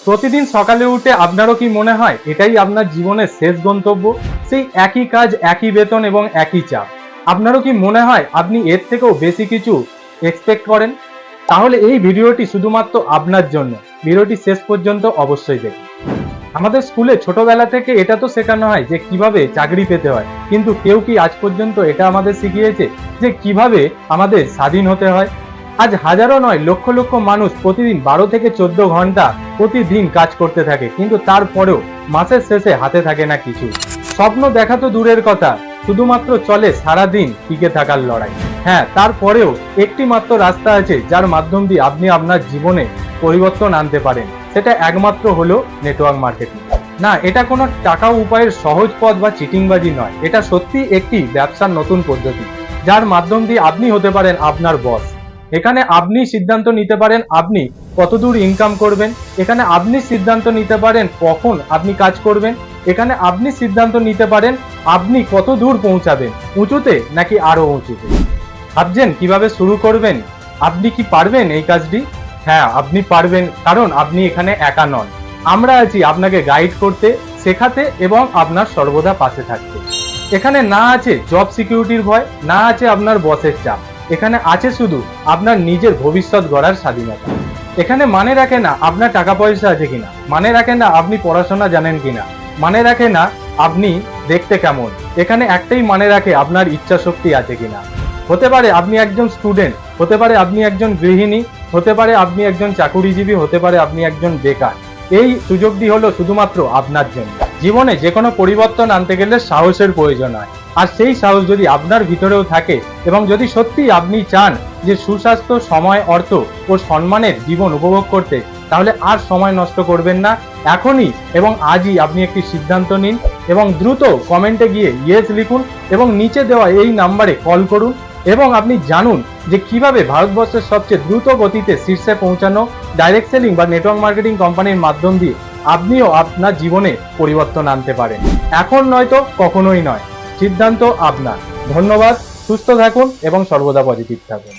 প্রতিদিন সকালে উঠে আপনারও কি মনে হয় এটাই আপনার জীবনের শেষ গন্তব্য? সেই একই কাজ, একই বেতন এবং একই চাপ। আপনারও কি মনে হয় আপনি এর থেকেও বেশি কিছু এক্সপেক্ট করেন? তাহলে এই ভিডিওটি শুধুমাত্র আপনার জন্য। ভিডিওটি শেষ পর্যন্ত অবশ্যই দেখুন। আমাদের স্কুলে ছোটবেলা থেকে এটা তো শেখানো হয় যে কিভাবে চাকরি পেতে হয়, কিন্তু কেউ কি আজ পর্যন্ত এটা আমাদের শিখিয়েছে যে কিভাবে আমাদের স্বাধীন হতে হয়? আজ হাজারো নয় লক্ষ লক্ষ মানুষ প্রতিদিন 12 থেকে 14 ঘন্টা প্রতিদিন কাজ করতে থাকে, কিন্তু তারপরেও মাসের শেষে হাতে থাকে না কিছু। স্বপ্ন দেখা তো দূরের কথা, শুধুমাত্র চলে সারাদিন টিকে থাকার লড়াই। হ্যাঁ, তারপরেও একটি মাত্র রাস্তা আছে যার মাধ্যম দিয়ে আপনি আপনার জীবনে পরিবর্তন আনতে পারেন। সেটা একমাত্র হলো নেটওয়ার্ক মার্কেটিং। না, এটা কোনো টাকা উপায়ের সহজ পথ বা চিটিংবাজি নয়। এটা সত্যি একটি ব্যবসার নতুন পদ্ধতি, যার মাধ্যম দিয়ে আপনি হতে পারেন আপনার বস। এখানে আপনি সিদ্ধান্ত নিতে পারেন আপনি কতদূর ইনকাম করবেন। এখানে আপনি সিদ্ধান্ত নিতে পারেন কখন আপনি কাজ করবেন। এখানে আপনি সিদ্ধান্ত নিতে পারেন আপনি কত দূর পৌঁছাবেন, উঁচুতে নাকি আরো উঁচুতে। ভাবছেন কিভাবে শুরু করবেন? আপনি কি পারবেন এই কাজটি? হ্যাঁ, আপনি পারবেন, কারণ আপনি এখানে একা নন। আমরা আছি আপনাকে গাইড করতে, শেখাতে এবং আপনার সর্বদা পাশে থাকতে। এখানে না আছে জব সিকিউরিটির ভয়, না আছে আপনার বসের চাপ। এখানে আছে শুধু আপনার নিজের ভবিষ্যৎ গড়ার স্বাধীনতা। এখানে মানে রাখে না আপনার টাকা পয়সা আছে কিনা, মানে রাখে না আপনি পড়াশোনা জানেন কিনা, মানে রাখে না আপনি দেখতে কেমন। এখানে একটাই মানে রাখে আপনার ইচ্ছা শক্তি আছে কিনা। হতে পারে আপনি একজন স্টুডেন্ট, হতে পারে আপনি একজন গৃহিণী, হতে পারে আপনি একজন চাকুরিজীবী, হতে পারে আপনি একজন বেকার। এই সুযোগটি হলো শুধুমাত্র আপনার জন্য। জীবনে যে কোনো পরিবর্তন আনতে গেলে সাহসের প্রয়োজন হয়, আর সেই সাহস যদি আপনার ভিতরেও থাকে এবং যদি সত্যি আপনি চান যে সুস্বাস্থ্য, সময়, অর্থ ও সম্মানের জীবন উপভোগ করতে, তাহলে আর সময় নষ্ট করবেন না। এখনই এবং আজই আপনি একটি সিদ্ধান্ত নিন এবং দ্রুত কমেন্টে গিয়ে ইয়েস লিখুন এবং নিচে দেওয়া এই নাম্বারে কল করুন এবং আপনি জানুন যে কিভাবে ভারতবর্ষের সবচেয়ে দ্রুত গতিতে শীর্ষে পৌঁছানো ডাইরেক্ট সেলিং বা নেটওয়ার্ক মার্কেটিং কোম্পানির মাধ্যম দিয়ে আপনিও আপনার জীবনে পরিবর্তন আনতে পারেন। এখন নয়তো কখনোই নয়, সিদ্ধান্ত আপনার। ধন্যবাদ, সুস্থ থাকুন এবং সর্বদা পজিটিভ থাকুন।